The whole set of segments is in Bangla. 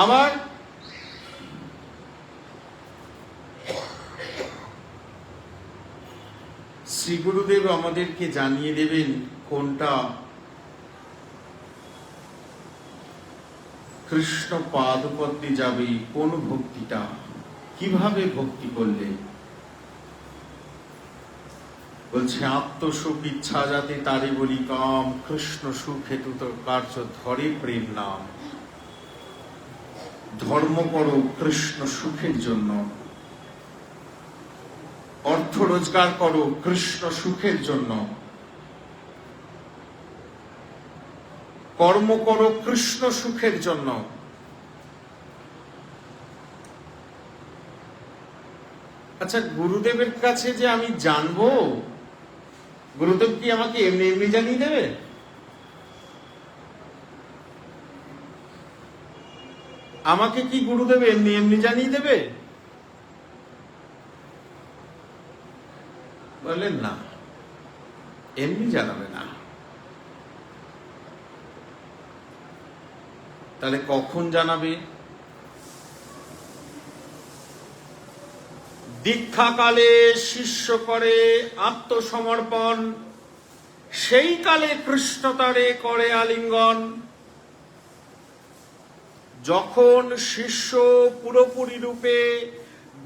আমার শ্রী গুরুদেব আমাদেরকে জানিয়ে দেবেন কোনটা কৃষ্ণ পাদপদ্মে যাবে, কোন ভক্তিটা, কিভাবে ভক্তি করলে। বলছে আত্মসুখ ইচ্ছা যাতে তারে বলি কাম, কৃষ্ণ সুখ হেতু তো কার্য ধরে প্রেম নাম। ধর্ম করো কৃষ্ণ সুখের জন্য, অর্থ রোজগার করো কৃষ্ণ সুখের জন্য, কর্ম করো কৃষ্ণ সুখের জন্য। আচ্ছা, গুরুদেবের কাছে যে আমি জানবো, গুরুদেব কি আমাকে এমনি এমনি জানিয়ে দেবে? আমাকে কি গুরুদেব এমনি এমনি জানিয়ে দেবে? বললেন না, এমনি জানাবে না। তাহলে কখন জানাবে? দীক্ষাকালে শিষ্য করে আত্মসমর্পণ, সেই কালে কৃষ্ণ তারে করে আলিঙ্গন। যখন শিষ্য পুরোপুরি রূপে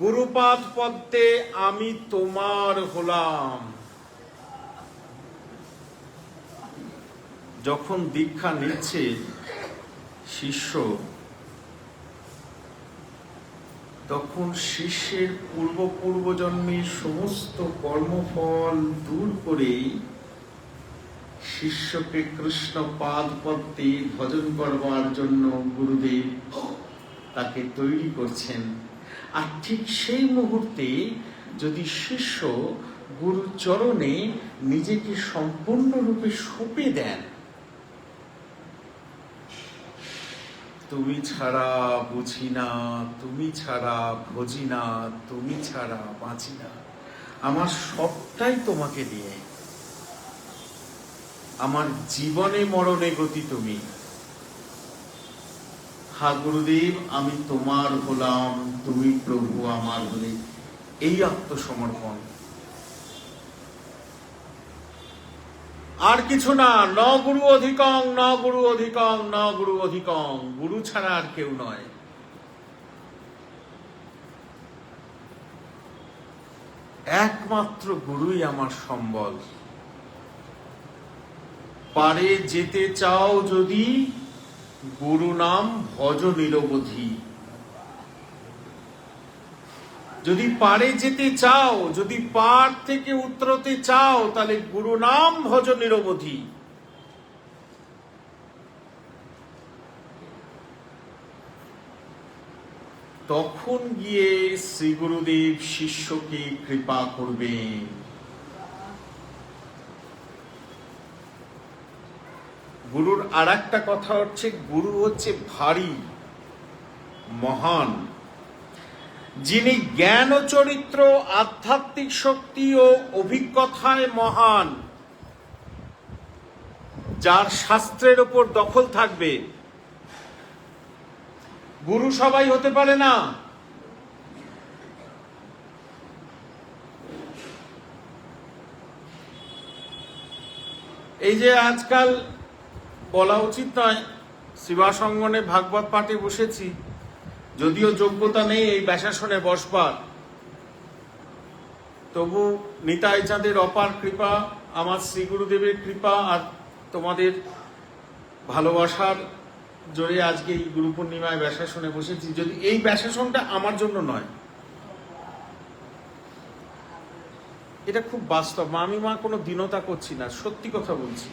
গুরুপাদ পদ্মে আমি তোমার হলাম, যখন দীক্ষা নিচ্ছে শিষ্য, তখন শিষ্যের পূর্বজন্মের সমস্ত কর্মফল দূর করে শিষ্যকে কৃষ্ণ পাদ পদ্মে ভজন করবার জন্য গুরুদেব তাকে তৈরি করছেন। আর ঠিক সেই মুহূর্তে যদি শিষ্য গুরুর চরণে নিজেকে সম্পূর্ণরূপে সঁপে দেন, তুমি ছাড়া বুঝি না, তুমি ছাড়া ভজি না, তুমি ছাড়া বাঁচি না, আমার সবটাই তোমাকে নিয়ে, আমার জীবনে মরণে গতি তুমি। হা গুরুদেব, আমি তোমার হলাম, তুমি প্রভু আমার হলে। এই আত্মসমর্পণ, আর কিছু না। ন গুরু অধিকং, ন গুরু অধিকং, ন গুরু অধিকং। গুরু ছাড়া আর কেউ নয়। একমাত্র গুরুই আমার সম্বল। পারে যেতে চাও যদি, গুরু নাম ভজ নিরবধি। যদি পারে যেতে চাও, যদি পার থেকে উতরতে চাও, তাহলে গুরু নাম ভজ নিরবধি। তখন গিয়ে শ্রী গুরুদেব শিষ্যকে কৃপা করবেন। গুরুর আর একটা কথা হচ্ছে, গুরু হচ্ছে ভারী মহান, যিনি জ্ঞান ও চরিত্র, আধ্যাত্মিক শক্তি ও অভিজ্ঞতায় মহান, যার শাস্ত্রের ওপর দখল থাকবে। গুরু সবাই হতে পারে না। এই যে আজকাল বলা উচিত নয়, শিবাসঙ্গনে ভাগবত পাঠে বসেছি, যদিও যোগ্যতা নেই এই ব্যাসাসনে বসবার, তবু নিতাই চাঁদের অপার কৃপা, আমার শ্রী গুরুদেবের কৃপা আর তোমাদের ভালোবাসার জোরে আজকে এই গুরু পূর্ণিমায় ব্যাসাসনে বসেছি। যদি এই ব্যাসাসনটা আমার জন্য নয়, এটা খুব বাস্তব, আমি মা কোনো দীনতা করছি না, সত্যি কথা বলছি।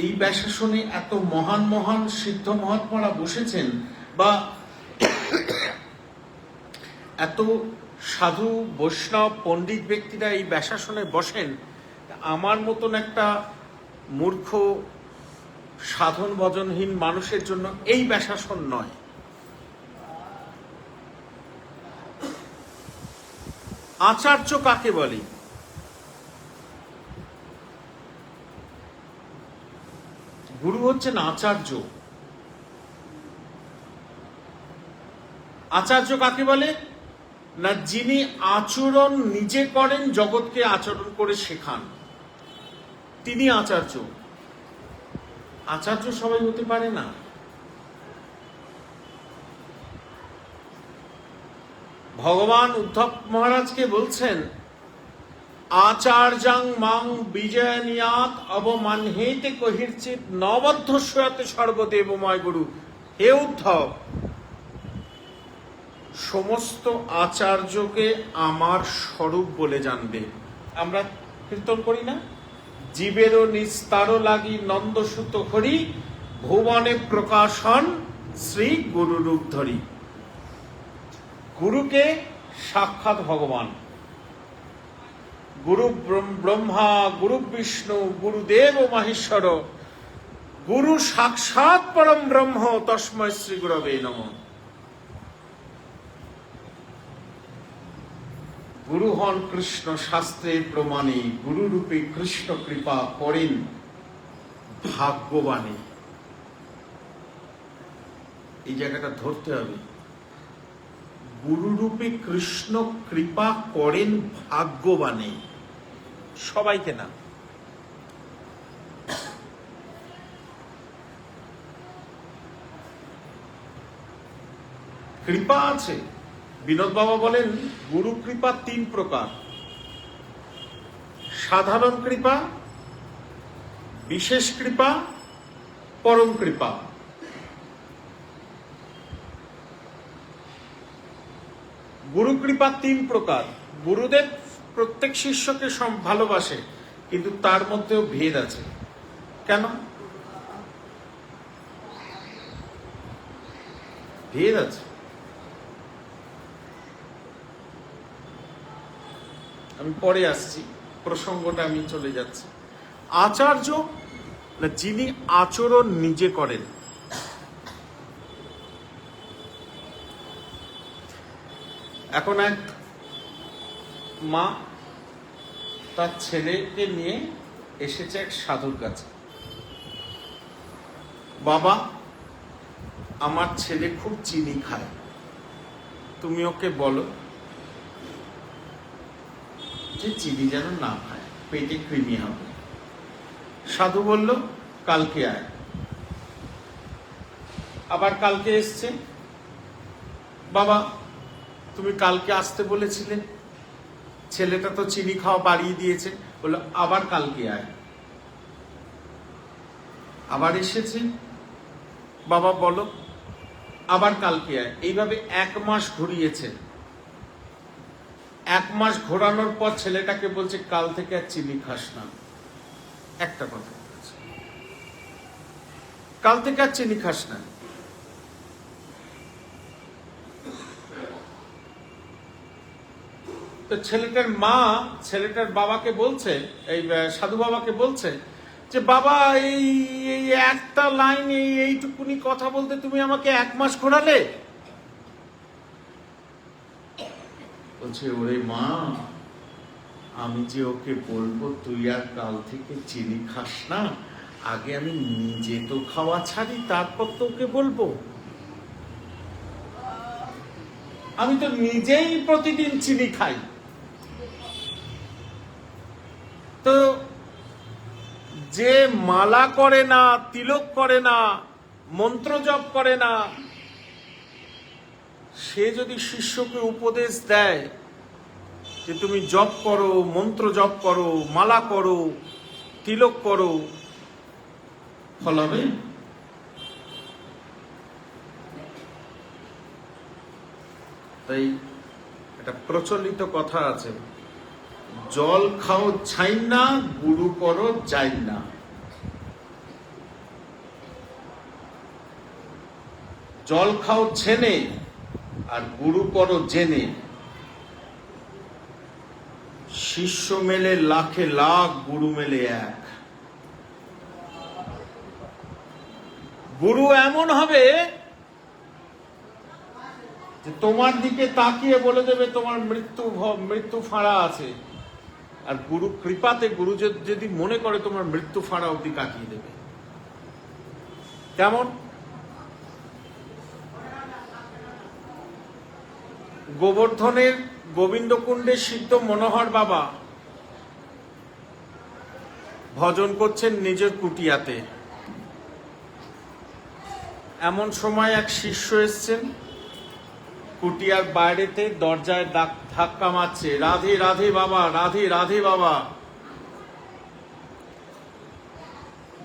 এই ব্যাসাসনে এত মহান মহান সিদ্ধ মহাত্মারা বসেছেন, বা এত সাধু বৈষ্ণব পণ্ডিত ব্যক্তিরা এই ব্যাসাসনে বসেন, আমার মতন একটা মূর্খ সাধন ভজনহীন মানুষের জন্য এই ব্যাসাসন নয়। আচার্য কাকে বলে? গুরু হচ্ছেন আচার্য। আচার্য কাকে বলে? না, যিনি আচরণ নিজে করেন, জগৎকে আচরণ করে শেখান, তিনি আচার্য। আচার্য সবাই হতে পারে না। ভগবান উদ্ধব মহারাজকে বলছেন, আচার্যাং মাং বিজয়নিয়াত অবমানহেতে কহির্চিত নবদ্ধস্বয়াতে সর্বদেবময় গুরু। হে উদ্ধব, সমস্ত আচার্যকে আমার স্বরূপ বলে জানবে। আমরা কীর্তন করি না, জীবেরও নিস্তার লাগি নন্দসুত হরি, ভুবনে প্রকাশন শ্রী গুরু রূপ ধরি। গুরুকে সাক্ষাৎ ভগবান, গুরু ব্রহ্মা, গুরু বিষ্ণু, গুরুদেব মাহেশ্বর, গুরু সাক্ষাৎ পরম ব্রহ্ম, তস্মৈ শ্রী গুরবে নমঃ। গুরু হন কৃষ্ণ শাস্ত্রের প্রমাণে, গুরু রূপে কৃষ্ণ কৃপা করেন ভাগ্যবানে। এই জায়গাটা ধরতে হবে। গুরু রূপে কৃষ্ণ কৃপা করেন ভাগ্যবানে, সবাইকে না। কৃপা আছে। বিনোদ বাবা বলেন গুরু কৃপা 3 প্রকার: সাধারণ কৃপা, বিশেষ কৃপা, পরম কৃপা। গুরু কৃপা 3 প্রকার। গুরুদেব প্রত্যেক শিষ্যকে ভালোবাসে, কিন্তু তার মধ্যেও ভেদ আছে। কেন ভেদ আছে? আমি পরে আসছি, প্রসঙ্গটা আমি চলে যাচ্ছি। আচার্য না, যিনি আচরণ নিজে করেন। এখন এক মা তার ছেলেকে নিয়ে এসেছে এক সাধুর কাছে। বাবা, আমার ছেলে খুব চিনি খায়, তুমি ওকে বলো যে চিনি যেন না খায়, পেটে কৃমি হবে। সাধু বলল কালকে আয়। আবার কালকে এসছে। বাবা, তুমি কালকে আসতে বলেছিলে, ছেলেটা তো চিনি খাওয়া বাড়িয়ে দিয়েছে। বললো আবার কালকে আয়। আবার এসেছে। বাবা বলো, আবার কালকে আয়। এইভাবে 1 মাস ঘুরিয়েছে। 1 মাস ঘোরানোর পর ছেলেটাকে বলছে কাল থেকে আর চিনি খাস না। একটা কথা বলেছে, কাল থেকে আর চিনি খাস না। তো ছেলেটার মা ছেলেটার বাবাকে বলছে, এই সাধু বাবাকে বলছে যে বাবা, এই একটা লাইন, এইটুকুনি কথা বলতে তুমি আমাকে 1 মাস ঘোরালে। বলছে ওরে মা, আমি যে ওকে বলবো তুই আর কাল থেকে চিনি খাস না, আগে আমি নিজে তো খাওয়া ছাড়ি, তারপর তো ওকে বলবো। আমি তো নিজেই প্রতিদিন চিনি খাই। তো যে মালা করে না, তিলক করে না, মন্ত্র জপ করে না, সে যদি শিষ্যকে উপদেশ দেয় যে তুমি জপ করো, মন্ত্র জপ করো, মালা করো, তিলক করো, ফল হবে? তাই একটা প্রচলিত কথা আছে, জল খাও ছাই না, গুরু করো যাই না। জল খাও ছেনে আর গুরু করো জেনে। শিষ্য মেলে লাখে লাখ, গুরু মেলে এক। গুরু এমন হবে যে তোমার দিকে তাকিয়ে বলে দেবে তোমার মৃত্যু ফাঁড়া আছে। আর গুরু কৃপাতে গুরু যদি মনে করে তোমার মৃত্যু ফাঁড়া অব্দি কাটিয়ে দেবে। কেমন? গোবর্ধনের গোবিন্দকুণ্ডে সিদ্ধ মনোহর বাবা ভজন করছেন নিজের কুটিয়াতে। এমন সময় এক শিষ্য এসছেন, কুটিয়ার বাইরেতে দরজায় ধাক্কা মারছে, রাধে রাধে বাবা, রাধে রাধে বাবা।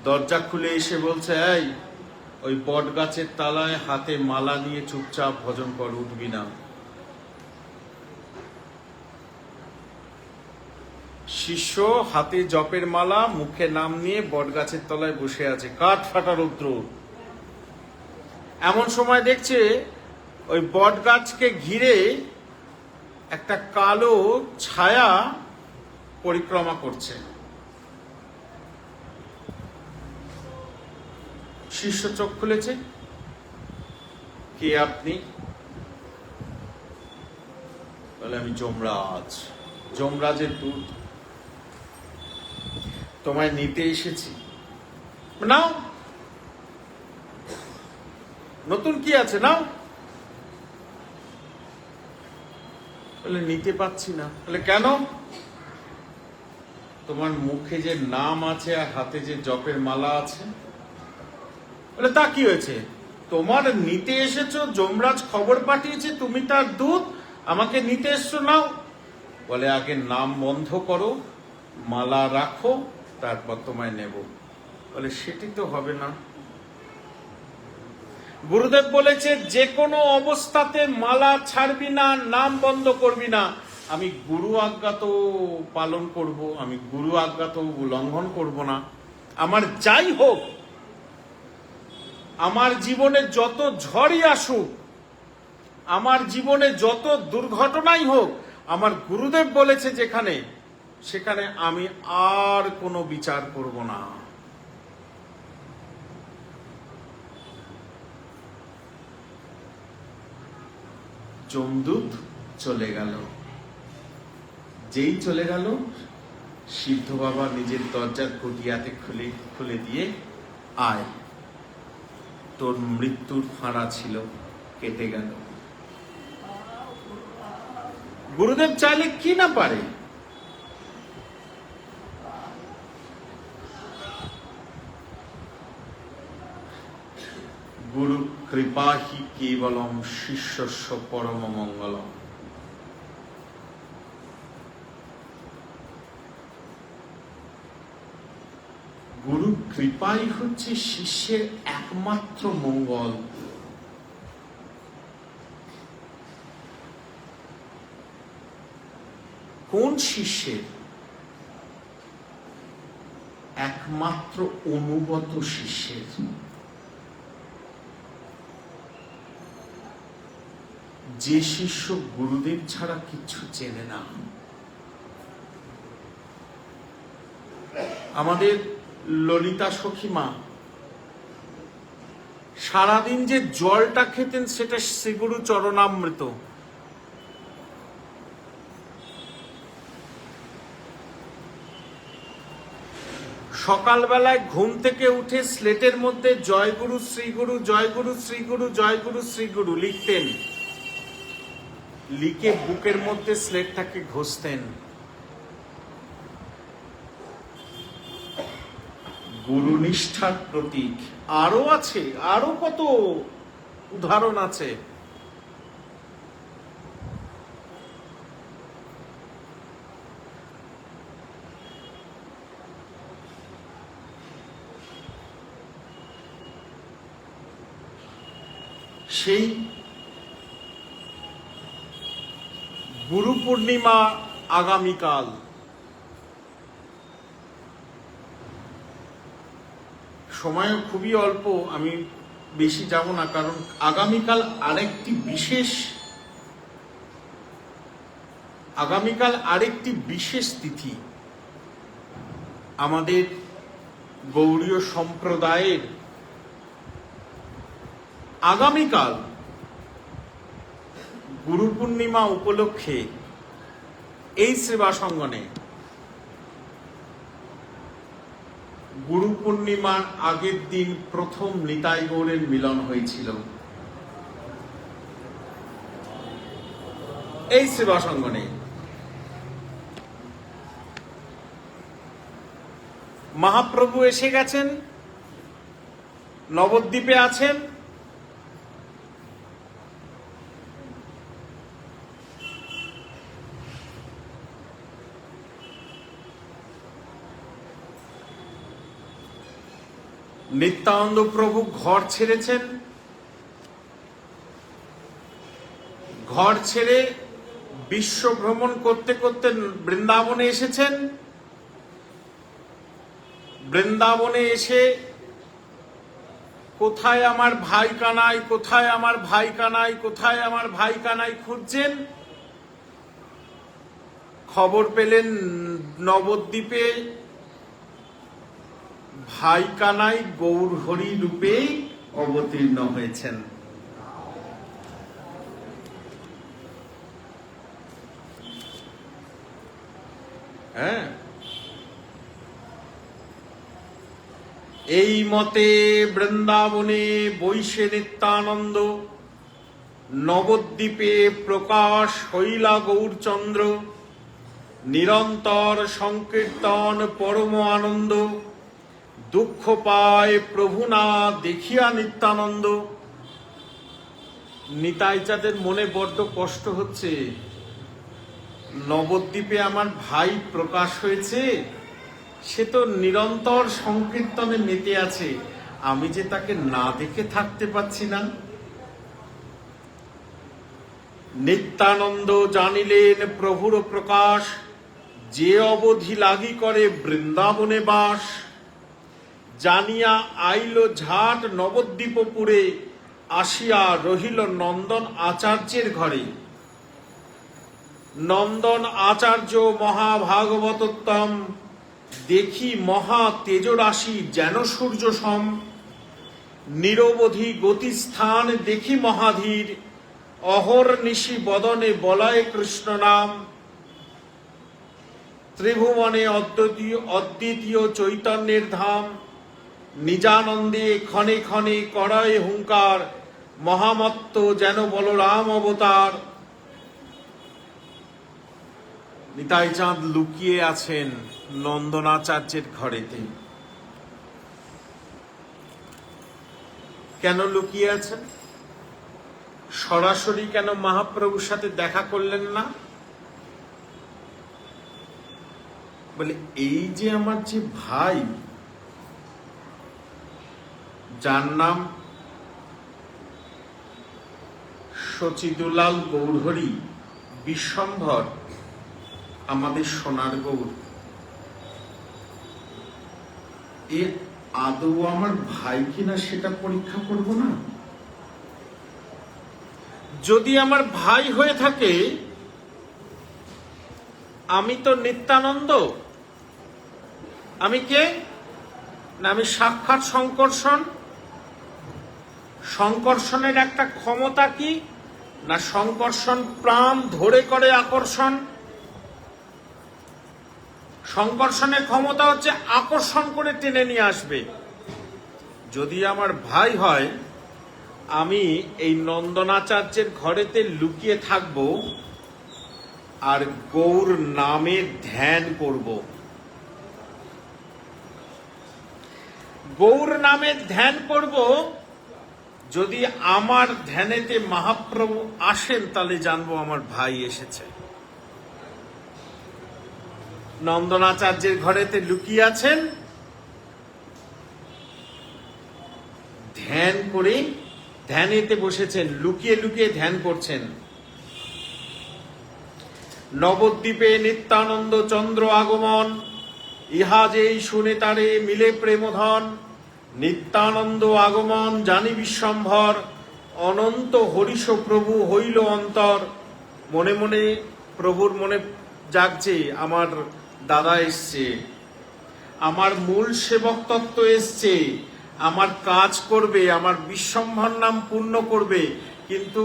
দরজা খুলে এসে বলছে, এই ওই বট গাছের তলায় হাতে মালা নিয়ে চুপচাপ ভজন কর, উঠবি না। শিষ্য হাতে জপের মালা, মুখে নাম নিয়ে বট গাছের তলায় বসে আছে, কাঠ ফাটা রৌদ্র। এমন সময় দেখছে ওই বট গাছকে ঘিরে একটা কালো ছায়া পরিক্রমা করছে। শিষ্য চোখ খুলেছে, কে আপনি? বলে, আমি যমরাজ, যমরাজের দূত, তোমায় নিতে এসেছি। নাও, নতুন কি আছে নাও। বলে, নিতে পাচ্ছি না। বলে, কেন? তোমার মুখে যে নাম আছে আর হাতে যে জপের মালা আছে। বলে, তা কি হয়েছে? তোমার নিতে এসেছো, যমরাজ খবর পাঠিয়েছে তুমি তার দূত, আমাকে নিতে এসছো, নাও। বলে, আগে নাম বন্ধ করো, মালা রাখো, তারপর তোমায় নেব। বলে, সেটি তো হবে না। গুরুদেব বলেছে যে কোনো অবস্থাতে মালা ছাড়বি না, নাম বন্ধ করবি না। আমি গুরু আজ্ঞা তো পালন করব, আমি গুরু আজ্ঞা তো উল্লঙ্ঘন করব না। আমার যাই হোক, আমার জীবনে যত ঝড়ই আসুক, আমার জীবনে যত দুর্ঘটনাই হোক, আমার গুরুদেব বলেছে যেখানে, সেখানে আমি আর কোনো বিচার করব না। যমদূত চলে গেল। যেই চলে গেল, সিদ্ধ বাবা নিজের দরজার কুটিয়াতে খুলে দিয়ে, আয়, তোর মৃত্যুর ফাঁড়া ছিল, কেটে গেল। গুরুদেব চাইলে কি না পারে। গুরু কৃপা হি কেবলম শিষ্যস্য পরম মঙ্গলম। গুরু কৃপাই হচ্ছে শিষ্যের একমাত্র মঙ্গল। কোন শিষ্যের? একমাত্র অনুগত শিষ্যের। যে শিষ্য গুরুদেব ছাড়া কিছু চেনে না। আমাদের ললিতা সখীমা সারাদিন যে জলটা খেতেন, সেটা শ্রীগুরু চরণামৃত। সকালবেলায় ঘুম থেকে উঠে স্লেটের মধ্যে জয়গুরু শ্রীগুরু, জয়গুরু শ্রীগুরু, জয়গুরু শ্রীগুরু লিখতেন। লিখে বুকের মধ্যে স্লেটটাকে ঘষতেন। গুরুনিষ্ঠার প্রতীক। আরো আছে, আরো কত উদাহরণ আছে। সেই গুরু পূর্ণিমা আগামীকাল। সময় খুবই অল্প, আমি বেশি যাব না, কারণ আগামীকাল আরেকটি বিশেষ তিথি। আমাদের গৌড়ীয় সম্প্রদায়ের আগামীকাল গুরু পূর্ণিমা উপলক্ষে এই সেবাসঙ্গনে গুরু পূর্ণিমার আগের দিন প্রথম নিতাই গৌড়ের মিলন হয়েছিল। এই সেবাসঙ্গনে মহাপ্রভু এসে গেছেন, নবদ্বীপে আছেন। নিত্যানন্দ প্রভু ঘর ছেড়েছেন, ঘর ছেড়ে বিশ্ব ভ্রমণ করতে করতে বৃন্দাবনে এসেছেন। বৃন্দাবনে এসে কোথায় আমার ভাই কানাই, কোথায় আমার ভাই কানাই, কোথায় আমার ভাই কানাই খুঁজছেন। খবর পেলেন নবদ্বীপে ভাই কানাই গৌরহরি রূপে অবতীর্ণ হয়েছেন। হ্যাঁ, এই মতে বৃন্দাবনে বৈশে নিত্যানন্দ, নবদ্বীপে প্রকাশ হইলা গৌরচন্দ্র। নিরন্তর সংকীর্তন পরম আনন্দ, দুঃখ পায় প্রভু না দেখিয়া নিত্যানন্দ। নিতাই চাঁদের মনে বড্ড কষ্ট হচ্ছে, নবদ্বীপে আমার ভাই প্রকাশ হয়েছে, সে তো নিরন্তর সংকীর্তনে মেতে আছে, আমি যে তাকে না দেখে থাকতে পারছি না। নিত্যানন্দ জানিলেন প্রভুর প্রকাশ, যে অবধি লাগি করে বৃন্দাবনে বাস। জানিয়া আইল ঝাট নবদ্বীপপুরে, আসিয়া রহিল নন্দন আচার্যের ঘরে। নন্দন আচার্য মহাভাগবতোত্তম, দেখি মহা তেজরাশি যেন সূর্য সম। নিরবধি গতিস্থান দেখি মহাধীর, অহর্নিশি বদনে বলয় কৃষ্ণ নাম। ত্রিভুবনে অদ্বিতীয় চৈতন্যের ধাম, নিজানন্দে ক্ষণে ক্ষণে করয় হুঙ্কার। মহামত্ত যেন বলরাম অবতার। নিতাই চাঁদ লুকিয়ে আছেন নন্দনাচার্যের ঘরেতে। কেন লুকিয়ে আছেন? সরাসরি কেন মহাপ্রভুর সাথে দেখা করলেন না? বলে এই যে আমার যে ভাই, যার নাম সচিদুলাল গৌরহরি বিশ্বম্ভর, আমাদের সোনার গৌর, এ আদৌ আমার ভাই কিনা সেটা পরীক্ষা করব না? যদি আমার ভাই হয়ে থাকে, আমি তো নিত্যানন্দ। আমি কে? না, আমি সাক্ষাৎ সংকর্ষণ। সংকর্ষণের একটা ক্ষমতা কি? না, সংকর্ষণ প্রাণ ধরে করে আকর্ষণ। সংকর্ষণের ক্ষমতা হচ্ছে আকর্ষণ করে টেনে নিয়ে আসবে। যদি আমার ভাই হয়, আমি এই নন্দনাচার্যের ঘরেতে লুকিয়ে থাকব আর গৌর নামের ধ্যান করব। গৌর নামের ধ্যান করব। যদি আমার ধ্যানেতে মহাপ্রভু আসেন, তাহলে জানবো আমার ভাই এসেছে। নন্দনাচার্যের ঘরেতে লুকিয়ে আছেন, ধ্যান করে ধ্যানেতে বসেছেন, লুকিয়ে লুকিয়ে ধ্যান করছেন। নবদ্বীপে নিত্যানন্দ চন্দ্র আগমন, ইহা যেই শুনে তারে মিলে প্রেমধন। নিত্যানন্দ আগমন জানি বিশ্বম্ভর, অনন্ত হরিষ প্রভু হইল অন্তর। মনে মনে প্রভুর মনে জাগছে, আমার দাদা এসছে, আমার মূল সেবক তত্ত্ব এসছে, আমার কাজ করবে, আমার বিশ্বম্ভর নাম পূর্ণ করবে। কিন্তু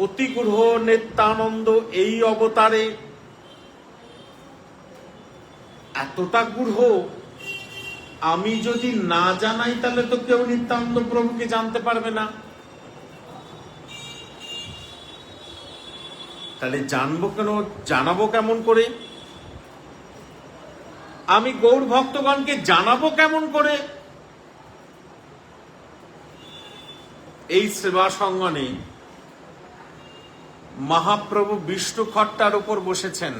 অতি গূঢ় নিত্যানন্দ এই অবতারে এতটা গূঢ়, আমি যদি না জানাই তাহলে তো কেউ নিত্যানন্দ প্রভুকে জানতে পারবে না। তাহলে জানবো কেন, জানাবো কেমন করে? আমি গৌর ভক্তগণকে জানাবো কেমন করে? এই সেবা সঙ্গনে মহাপ্রভু বিষ্ণু খট্টার উপর বসেছেন।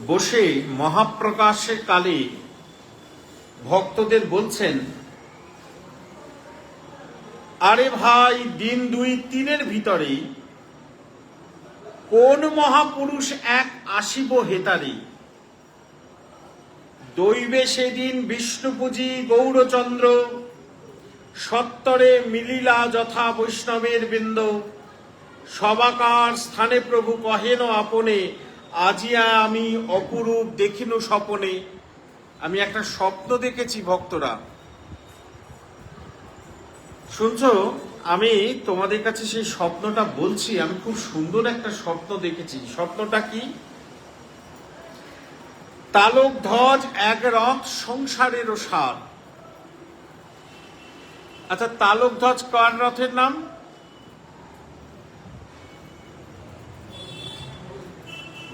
বসে মহাপ্রকাশের কালে ভক্তদের বলছেন, আরে ভাই, দিন 2-3 ভিতরে কোন মহাপুরুষ এক আসিব হেতারি। দৈবে সেদিন বিষ্ণুপূজি গৌরচন্দ্র, সত্তরে মিলিলা যথা বৈষ্ণবের বৃন্দ। সবাকার স্থানে প্রভু কহেন আপনে, আজিয়া আমি অপরূপ দেখিনু স্বপনে। আমি একটা স্বপ্ন দেখেছি ভক্তরা, শুনছো? আমি তোমাদের কাছে সেই স্বপ্নটা বলছি। আমি খুব সুন্দর একটা স্বপ্ন দেখেছি। স্বপ্নটা কি? তালক ধ্বজ এক রথ সংসারেরও সার। আচ্ছা, তালক ধ্বজ কার রথের নাম?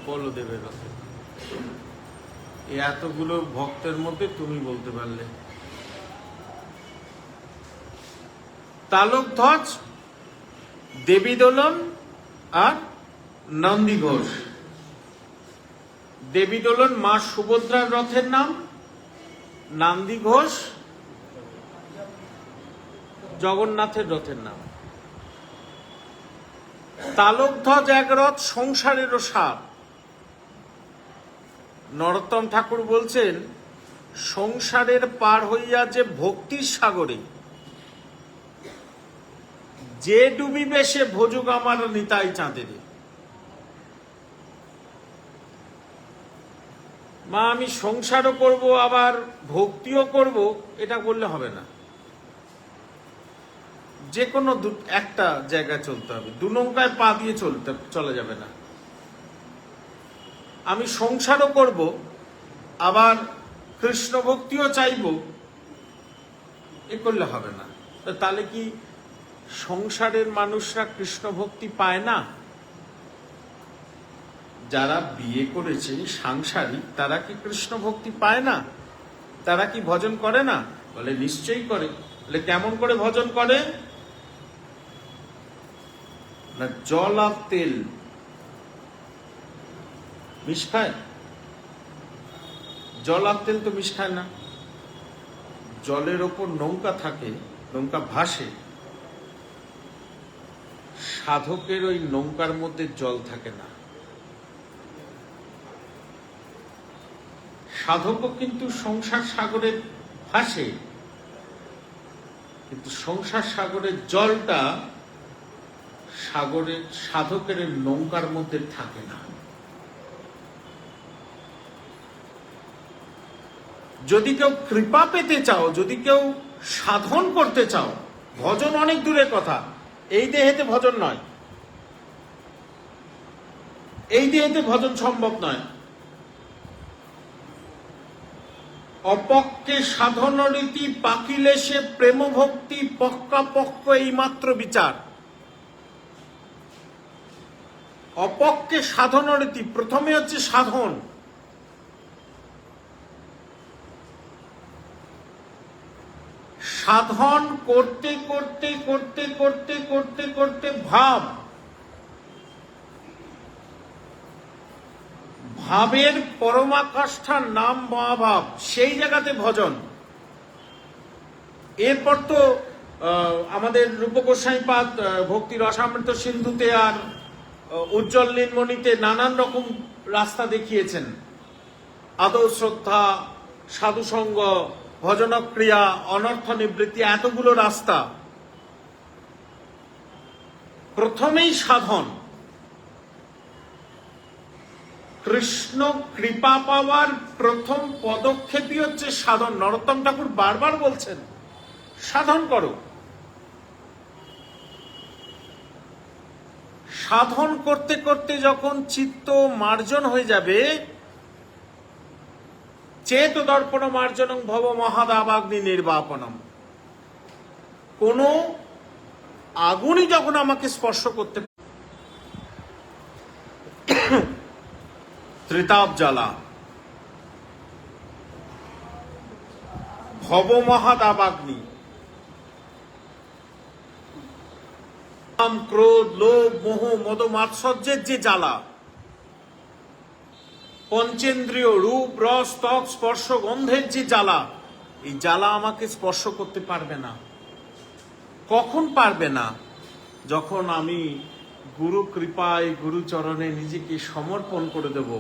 বলদেবের রথের। এতগুলো ভক্তের মধ্যে তুমি বলতে পারলে? তালক ধ্বজ, দেবী দোলন আর নন্দী ঘোষ। দেবী দোলন মা সুভদ্রার রথের নাম, নন্দী ঘোষ জগন্নাথের রথের নাম। তালক ধ্বজ এক রথ সংসারেরও সার। নরোত্তম ঠাকুর বলছেন, সংসারের পার হইয়া যে ভক্তির সাগরে যে ডুবিবে সে ভোজুক আমার নিতাই চাঁদেরে। মা, আমি সংসারও করব আবার ভক্তিও করব, এটা বললে হবে না। যে কোনো একটা জায়গায় চলতে হবে, দু নৌকায় পা দিয়ে চলে যাবে না। আমি সংসারও করব আবার কৃষ্ণ ভক্তিও চাইব, এ করলে হবে না। তাহলে কি সংসারের মানুষরা কৃষ্ণ ভক্তি পায় না? যারা বিয়ে করেছে সাংসারিক, তারা কি কৃষ্ণ ভক্তি পায় না? তারা কি ভজন করে না? বলে নিশ্চয়ই করে। বলে কেমন করে ভজন করে? না, জল আর তেল মিশ খায়? জল আর তেল তো মিশ খায় না। জলের ওপর নৌকা থাকে, নৌকা ভাসে, সাধকের ওই নৌকার মধ্যে জল থাকে না। সাধকও কিন্তু সংসার সাগরে ভাসে, কিন্তু সংসার সাগরের জলটা সাগরের সাধকের নৌকার মধ্যে থাকে না। যদি কেউ কৃপা পেতে চাও, যদি কেউ সাধন করতে চাও, ভজন অনেক দূরের কথা, এই দেহেতে ভজন নয়, এই দেহেতে ভজন সম্ভব নয়। অপক্ষে সাধন রীতি পাকিলে সে প্রেম ভক্তি পক্কাপক্ষ এই মাত্র বিচার। অপক্ষে সাধন রীতি, প্রথমে হচ্ছে সাধন। সাধন করতে করতে করতে করতে করতে করতে ভাব, ভাবের পরমাকাষ্ঠার নাম মহাভাব, সেই জায়গাতে ভজন। এরপর তো আমাদের রূপ গোস্বামীপাদ ভক্তি রসামৃত সিন্ধুতে আর উজ্জ্বল নীলমণিতে নানান রকম রাস্তা দেখিয়েছেন। আদৌ শ্রদ্ধা, সাধুসঙ্গ, ভজনক্রিয়া, অনর্থ নিবৃত্তি, এতগুলো রাস্তা। প্রথমেই সাধন। কৃষ্ণ কৃপা পাওয়ার প্রথম পদক্ষেপই হচ্ছে সাধন। নরোত্তম ঠাকুর বারবার বলছেন, সাধন করো। সাধন করতে করতে যখন চিত্ত মার্জন হয়ে যাবে, চেত দর্পণ মার্জনং ভব মহাদাবাগ্নি নির্বাপনম, কোন আগুনই যখন আমাকে স্পর্শ করতে, ত্রিতাপ জ্বালা, ভবমহাদাবাগ্নি, কাম, ক্রোধ, লোভ, মোহ, মদ, মাৎসর্যের যে জ্বালা, পঞ্চেন্দ্রিয় রূপ, রস, ত্বক, স্পর্শ, গন্ধের যে জ্বালা, এই জ্বালা আমাকে স্পর্শ করতে পারবে না। কখন পারবে না? যখন আমি গুরু কৃপায়, গুরু চরণে নিজেকে সমর্পণ করে দেব,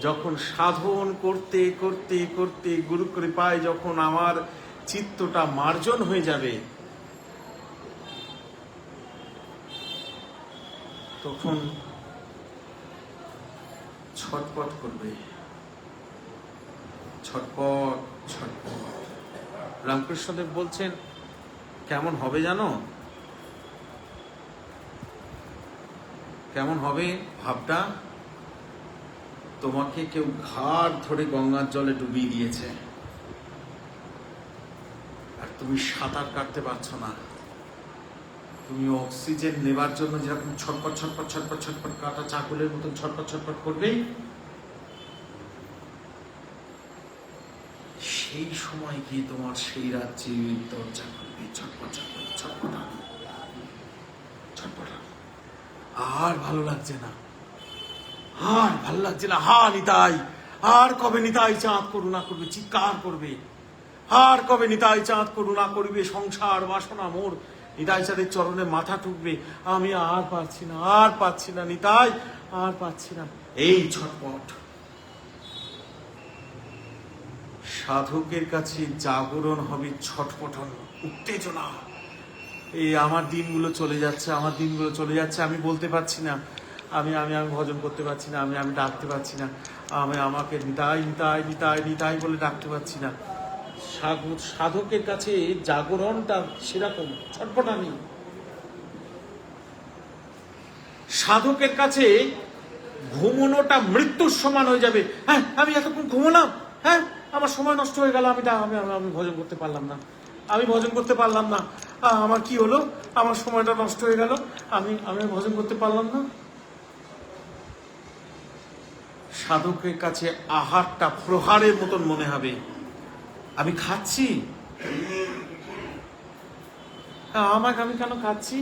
যখন সাধন করতে করতে করতে গুরু কৃপায় যখন আমার চিত্তটা মার্জন হয়ে যাবে, তখন ছটপট করবে, ছটপট ছটপট। রামকৃষ্ণদেব বলছেন কেমন হবে জানো? কেমন হবে ভাবটা? তোমাকে কেউ ঘাড় ধরে গঙ্গার জলে ডুবিয়ে দিয়েছে, আর তুমি সাঁতার কাটতে পারছো না। তুমি অক্সিজেন নেবার জন্য যেরকম ছটপট ছটপট ছটপট ছটপট কাটা চাকুলের মতন ছটপট ছটপট করবে, সেই সময় গিয়ে তোমার সেই রাজ্যে দরজা খুলবে, ছটপট ছটপট ছটপট ছটপট। আর ভালো লাগছে না, আর ভালো লাগছে না। হা নিতাই, আর কবে নিতাই চাঁদ করুণা করবে, চিৎকার করবে। আর কবে নিতাই চাঁদ করুণা করবে, সংসার বাসনা মোর নিতাই চাঁদের চরণে মাথা ঠুকবে, আমি আর পারছি না, আর পাচ্ছি না নিতাই, আর পাচ্ছি না। এই ছটপট। সাধকের কাছে জাগরণ হবে ছটপটন, উত্তেজনা। এই আমার দিনগুলো চলে যাচ্ছে, আমার দিনগুলো চলে যাচ্ছে, আমি বলতে পারছি না, আমি আমি আমি ভজন করতে পারছি না, আমি আমি ডাকতে পারছি না, আমি আমাকে নিতাই নিতাই নিতাই নিতাই বলে ডাকতে পারছি না। সাধকের কাছে জাগরণটা সেরকম ছটপটানি। সাধকের কাছে ঘুমোনোটা মৃত্যুর সমান হয়ে যাবে। হ্যাঁ, আমি এতক্ষণ ঘুমোলাম, হ্যাঁ আমার সময় নষ্ট হয়ে গেল, আমি আমি ভজন করতে পারলাম না, আমি ভজন করতে পারলাম না, আমার কি হলো, আমার সময়টা নষ্ট হয়ে গেল, আমি আমি ভজন করতে পারলাম না। সাধকের কাছে আহারটা প্রহারের মতন মনে হবে। আমি খাচ্ছি, আমি কেন খাচ্ছি?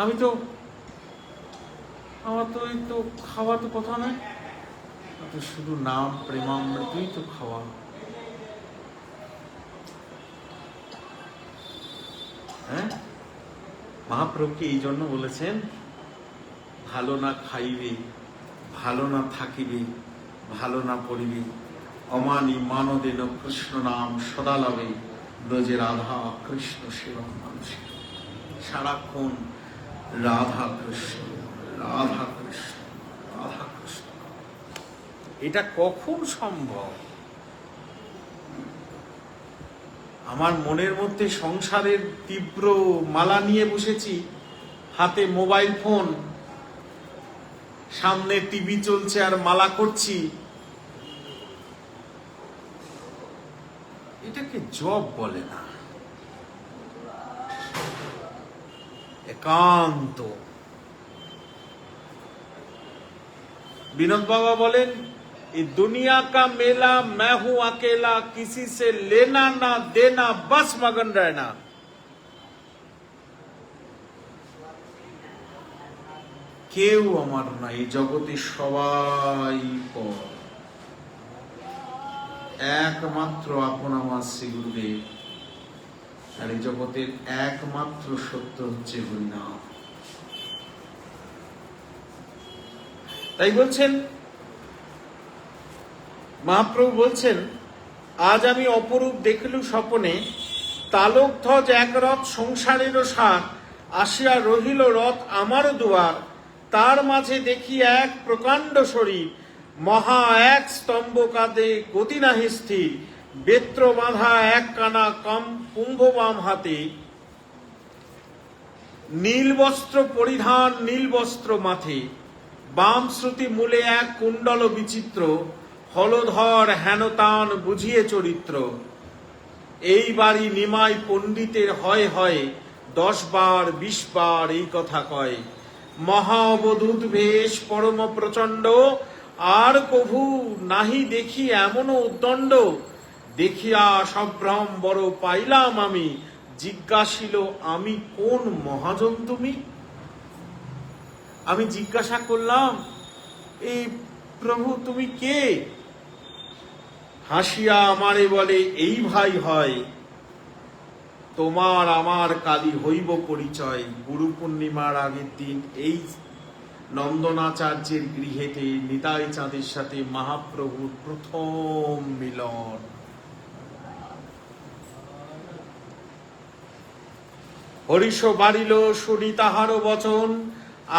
আমি তো, আমার তো এই তো খাওয়া তো কথা নয়, শুধু নাম প্রেমামৃতই তো খাওয়া। হ্যাঁ, মহাপ্রভুকে এই জন্য বলেছেন, ভালো না খাইবে, ভালো না থাকিবে, ভালো না পড়িবে, অমানি মানদেন কৃষ্ণ নাম সদা লাভে, ব্রজে রাধা কৃষ্ণ সেবক মানুষের। সারাক্ষণ রাধা কৃষ্ণ রাধা কৃষ্ণ রাধা কৃষ্ণ, এটা কখন সম্ভব? আমার মনের মধ্যে সংসারের তীব্র মালা নিয়ে বসেছি, হাতে মোবাইল ফোন, সামনে টিভি চলছে আর মালা করছি। এটাকে জব বলে না, একান্ত। বিনোদ বাবা বলেন, ये दुनिया का मेला मैं हूं अकेला, किसी से लेना ना देना, बस मगन रहना। কেউ আমার না, এই জগতে সবাই পর, একমাত্র আপন আমার শ্রী গুরুদেব। আর এই জগতের একমাত্র সত্য হচ্ছে হরিনাম। তাই বলছেন মহাপ্রভু, বলছেন, আজ আমি অপরূপ দেখলু স্বপনে, তালক ধ্বজ এক রথ সংসারেরও সার, আসিয়া রহিল রথ আমারও দুয়ার, তার মাঝে দেখি এক প্রকাণ্ড শরীর, মহা এক স্তম্ভ কাঁধে গতি নাহি স্থির, বেত্র বাঁধা এক কানা কম কুম্ভ বাম হাতে, নীল বস্ত্র পরিধান নীল বস্ত্র মাথে, বাম শ্রুতি মূলে এক কুণ্ডল বিচিত্র, হলধর হেনতান বুঝিয়ে চরিত্র। এইবারই নিমাই পণ্ডিতের হয় হয় 10 বার 20 বার এই কথা কয়। মহা অবধূত বেশ পরম প্রচণ্ড, আর কভু নাহি দেখি এমন উদ্দণ্ড। দেখিয়া সভ্রম বড় পাইলাম আমি, জিজ্ঞাসিল আমি কোন মহাজন তুমি। আমি জিজ্ঞাসা করলাম, এই প্রভু তুমি কে? হাসিয়া আমারে বলে, এই ভাই হয়, তোমার আমার কালী হইব পরিচয়। গুরু পূর্ণিমার আগের দিন এই নন্দনাচার্যের গৃহেতে নিতাই চাঁদের সাথে মহাপ্রভুর প্রথম মিলন। হরিশ বাড়িল শুনি তাহারও বচন,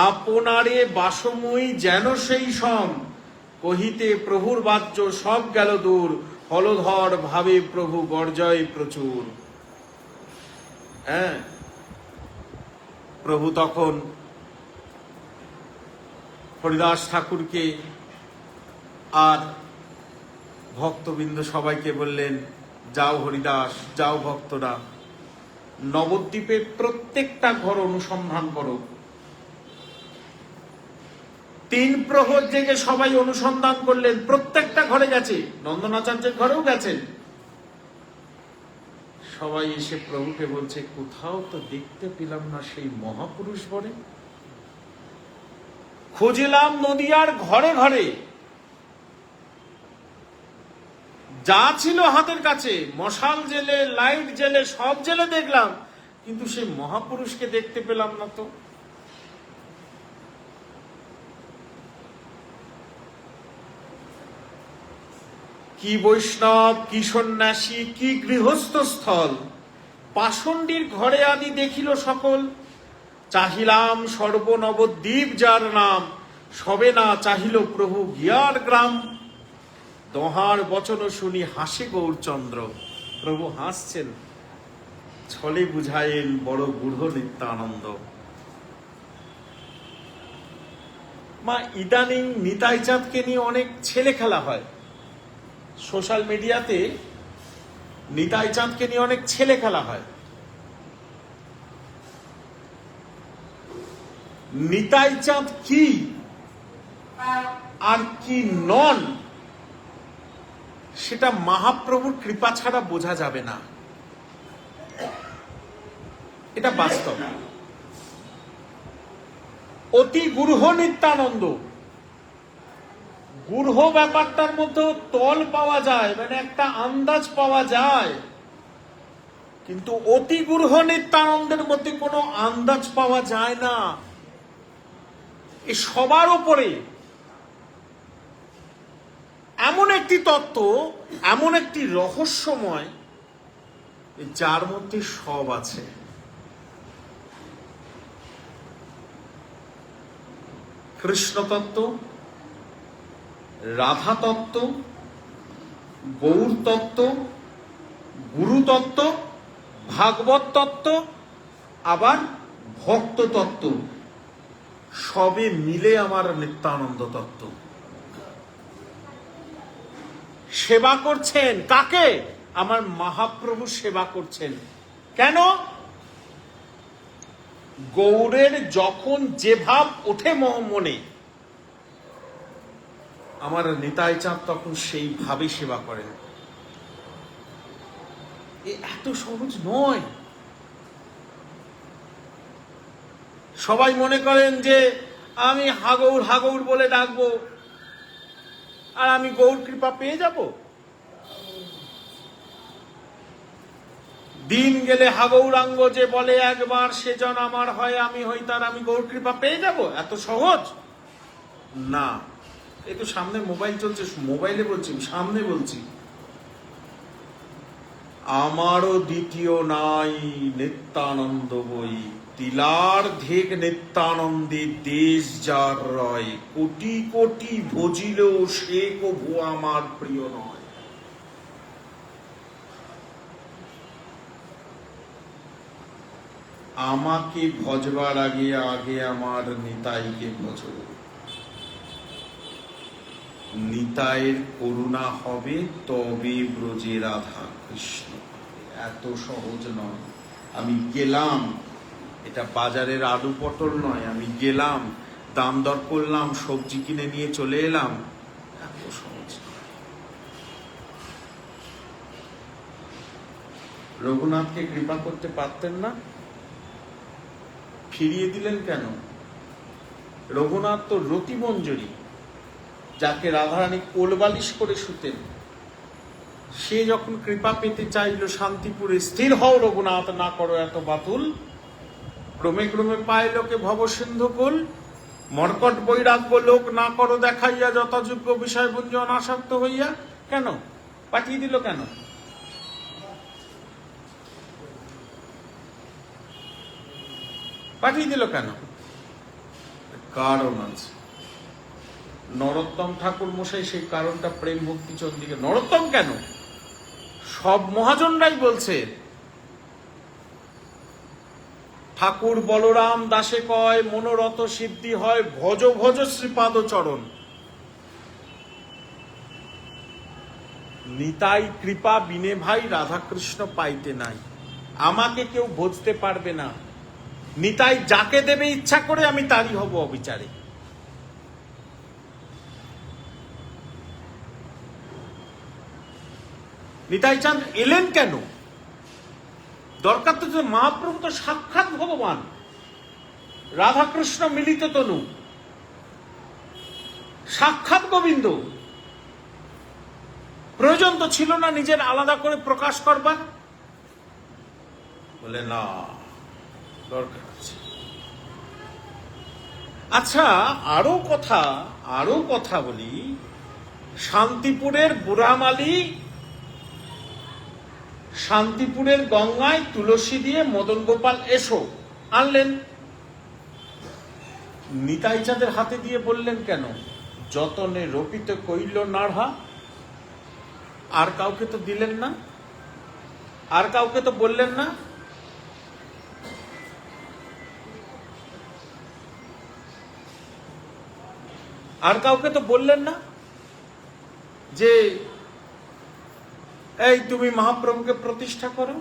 আপনারে বাসময়ী যেন সেই সম। কহিতে প্রভুর বাচ্য সব গেল দূর, হলধর ভাবে প্রভু গর্জয় প্রচুর। হ্যাঁ, প্রভু তখন হরিদাস ঠাকুরকে আর ভক্তবৃন্দ সবাইকে বললেন, যাও হরিদাস, যাও ভক্তরা, নবদ্বীপের প্রত্যেকটা ঘর অনুসন্ধান করো। 3 প্রহর জেগে সবাই অনুসন্ধান করলেন, প্রত্যেকটা ঘরে গেছে, নন্দনাচার্যের ঘরেও গেছেন। সবাই এসে প্রভুকে বলছে, কোথাও তো দেখতে পেলাম না সেই মহাপুরুষ বরে। খুঁজলাম নদিয়ার ঘরে ঘরে, যা ছিল হাতের কাছে, মশাল জেলে, লাইট জেলে, সব জেলে দেখলাম, কিন্তু সেই মহাপুরুষকে দেখতে পেলাম না তো। কি বৈষ্ণব, কি সন্ন্যাসী, কি গৃহস্থ স্থল, পাষণ্ডীর ঘরে আদি দেখিল সকল। চাহিলাম সর্বনবদ্বীপ যার নাম, সবে না চাহিল প্রভু গিয়ার গ্রাম। দহার বচন শুনি হাসে গৌরচন্দ্র। প্রভু হাসছেন, ছলে বুঝায়েন বড় গূঢ় নিত্যানন্দ। মা, ইদানিং নিতাই চাঁদকে নিয়ে অনেক ছেলে খেলা হয় সোশ্যাল মিডিয়াতে। নিতাই চাঁদকে নিয়ে অনেক ছেলে খেলা হয়। নিতাই চাঁদ কি আর কি নন, সেটা মহাপ্রভুর কৃপা ছাড়া বোঝা যাবে না। এটা বাস্তব। অতি গূঢ় নিত্যানন্দ, গূঢ় ব্যাপারটার মধ্যে তল পাওয়া যায়, মানে একটা আন্দাজ পাওয়া যায়, কিন্তু অতি গূঢ় নিত্যানন্দের মধ্যে কোনো আন্দাজ পাওয়া যায় না। এ সবার উপরে এমন একটি তত্ত্ব, এমন একটি রহস্যময়, যার মধ্যে সব আছে। কৃষ্ণ তত্ত্ব, রাধা তত্ত্ব, গৌর তত্ত্ব, গুরু তত্ত্ব, ভাগবত তত্ত্ব, আবার ভক্ত তত্ত্ব, সবে মিলে আমার নিত্যানন্দ তত্ত্ব। সেবা করছেন কাকে? আমার মহাপ্রভু সেবা করছেন। কেন? গৌরের যখন যে ভাব ওঠে মনে, আমার নিতাই চাঁদ তখন সেই ভাবে সেবা করেন। এত সহজ নয়। সবাই মনে করেন যে আমি হাগৌর হাগৌর বলে ডাকবো আর আমি গৌর কৃপা পেয়ে যাব। দিন গেলে হাগৌরাঙ্গ যে বলে একবার, সেজন আমার হয়, আমি হই তার, আমি গৌর কৃপা পেয়ে যাব। এত সহজ না। এই তো সামনে মোবাইল চলছে, মোবাইলে বলছি, সামনে বলছি। আমারও দ্বিতীয় নাই নিত্যানন্দ বই, তিলার ধেক নিত্যানন্দে দেশ যার রয়। কোটি কোটি ভজিলেও সে কভু আমার প্রিয় নয়। আমাকে ভজবার আগে আগে আমার নিতাইকে ভজ। নিতাইয়ের করুণা হবে, তবে ব্রজে রাধা কৃষ্ণ। এত সহজ নয়। আমি গেলাম, এটা বাজারের আলু পটল নয়, আমি গেলাম, দাম দর করলাম, সবজি কিনে নিয়ে চলে এলাম, এত সহজ নয়। রঘুনাথকে কৃপা করতে পারতেন না? ফিরিয়ে দিলেন কেন? রঘুনাথ তো রতি মঞ্জরি, যাকে রাধারানী কোলবালিশ করে শুতেন, সে যখন কৃপা পেতে চাইল শান্তিপুরে, স্থির হও রঘুনাথ, না করো এত বাতুল, ক্রমে ক্রমে পায় লোকে ভবসিন্ধু কুল, মর্কট বৈরাগ্য লোক না করো দেখাইয়া, যথাযোগ্য বিষয় বুঝে অনাসক্ত হইয়া। কেন পাঠিয়ে দিল? কেন পাঠিয়ে দিল? কেন? কারণ আছে। নরোত্তম ঠাকুর মশাই সেই কারণটা প্রেম ভক্তি চন্দ্রিকা। নরোত্তম কেন? সব মহাজনরাই বলছে, ঠাকুর বলরাম দাসে কয়, মনোরথ সিদ্ধি হয়, ভজ ভজ শ্রীপাদ চরণ। নিতাই কৃপা বিনে ভাই রাধাকৃষ্ণ পাইতে নাই। আমাকে কেউ বুঝতে পারবে না, নিতাই যাকে দেবে ইচ্ছা করে আমি তারই হব অবিচারে। নিতাই চাঁদ এলেন কেন? দরকার তো, মহাপ্রভু তো সাক্ষাৎ ভগবান, রাধাকৃষ্ণ মিলিত তনু, সাক্ষাৎ গোবিন্দ। প্রয়োজন তো ছিল না নিজের আলাদা করে প্রকাশ করবার। বলে না, দরকার আছে। আচ্ছা, আরো কথা বলি। শান্তিপুরের বুড়ামালি, শান্তিপুরের গঙ্গায় তুলসী দিয়ে মদন গোপাল এসো আনলেন, নিতাই চাঁদের হাতে দিয়ে বললেন কেন? যতনে রোপিত কইল নাড়হা। আর কাউকে তো দিলেন না, আর কাউকে তো বললেন না। আর কাউকে তো বললেন না যে এই তুমি মহাপ্রভুকে প্রতিষ্ঠা করো।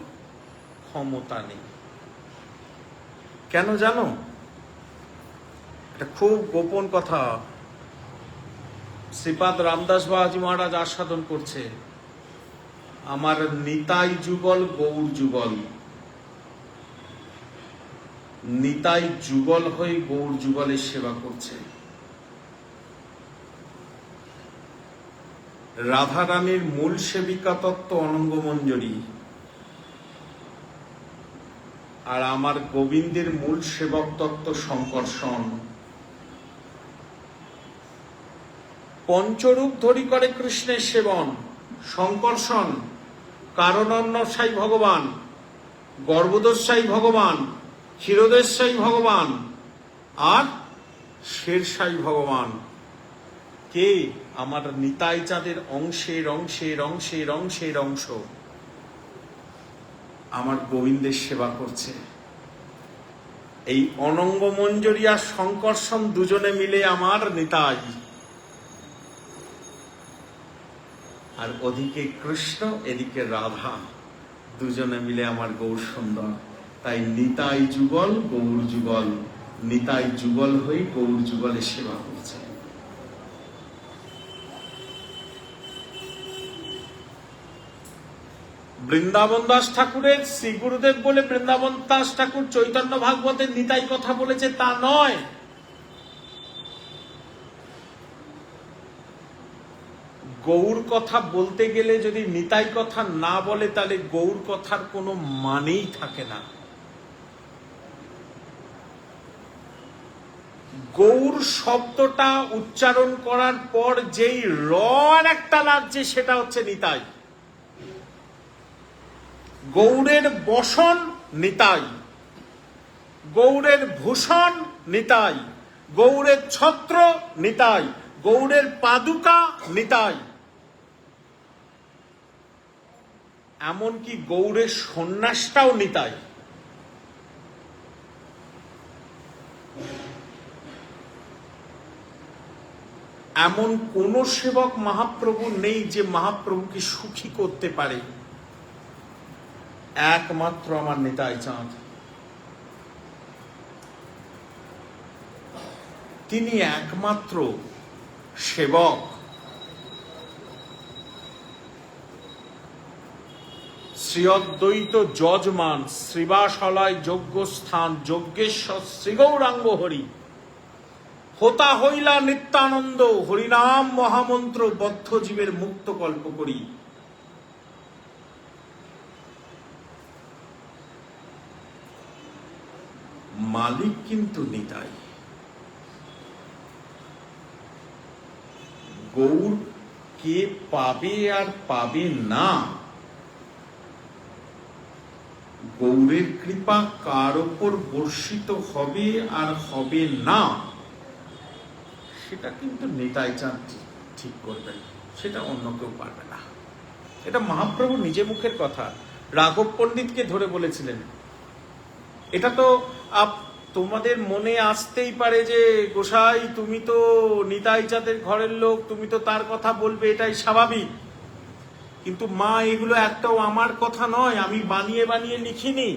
ক্ষমতা নেই। কেন জানো? এটা খুব গোপন কথা। শ্রীপাদ রামদাস বাবাজি মহারাজ আস্বাদন করছে, আমার নিতাই যুগল গৌর যুগল, নিতাই যুগল হয়ে গৌর যুগলের সেবা করছে। রাধারানীর মূল সেবিকা তত্ত্ব অনঙ্গ মঞ্জরি, আর আমার গোবিন্দের মূল সেবক তত্ত্ব সংকর্ষণ। পঞ্চরূপ ধরি করে কৃষ্ণের সেবন। সংকর্ষণ কারণান্বসাই ভগবান, গর্ভদোষাই ভগবান, ক্ষীরোদেশাই ভগবান, আর শেরশাই ভগবান। কে? আমার নিতাই চাঁদের অংশের অংশের অংশের অংশের অংশ আমার গোবিন্দের সেবা করছে। এই অনঙ্গ মঞ্জরি আর সংকর্ষণ দুজনে মিলে আমার নিতাই, আর ওদিকে কৃষ্ণ এদিকে রাধা, দুজনে মিলে আমার গৌর সুন্দর। তাই নিতাই যুগল গৌর যুগল, নিতাই যুগল হয়ে গৌর যুগলের সেবা করছে। বৃন্দাবন দাস ঠাকুরের শ্রী গুরুদেব বলে বৃন্দাবন দাস ঠাকুর চৈতন্য ভাগবতের নিতাই কথা বলেছে তা নয়। গৌর কথা বলতে গেলে যদি নিতাই কথা না বলে, তাহলে গৌর কথার কোনো মানেই থাকে না। গৌর শব্দটা উচ্চারণ করার পর যেই র একটা লাগছে, সেটা হচ্ছে নিতাই। গৌরের বসন নিতাই, গৌরের ভূষণ নিতাই, গৌরের ছত্র নিতাই, গৌরের পাদুকা নিতাই, এমনকি গৌরের সন্ন্যাসটাও নিতাই। এমন কোন সেবক মহাপ্রভু নেই যে মহাপ্রভুকে সুখী করতে পারে। একমাত্র আমার নিতাই চাঁদ। তিনি একমাত্র সেবক। শ্রী অদ্বৈত যজমান, শ্রীবাসলয় যজ্ঞস্থান, যজ্ঞেশ্বর শ্রী গৌরাঙ্গ হরি, হোতা হইলা নিত্যানন্দ, হরিনাম মহামন্ত্র বদ্ধ জীবের মুক্ত কল্প করি। মালিক কিন্তু নিতাই। গৌর কে পাবে আর পাবে না, গৌরের কৃপা কার ওপর বর্ষিত হবে আর হবে না, সেটা কিন্তু নিতাই চাঁদ ঠিক করবেন, সেটা অন্য কেউ পারবে না। এটা মহাপ্রভু নিজে মুখের কথা রাঘব পণ্ডিতকে ধরে বলেছিলেন। এটা তো তোমাদের মনে আসতেই পারে যে গোসাই তুমি তো নিতাই চাঁদের ঘরের লোক, তুমি তো তার কথা বলবে, এটাই স্বাভাবিক। কিন্তু মা, এগুলো একটাও আমার কথা নয়, আমি বানিয়ে বানিয়ে লিখিনি।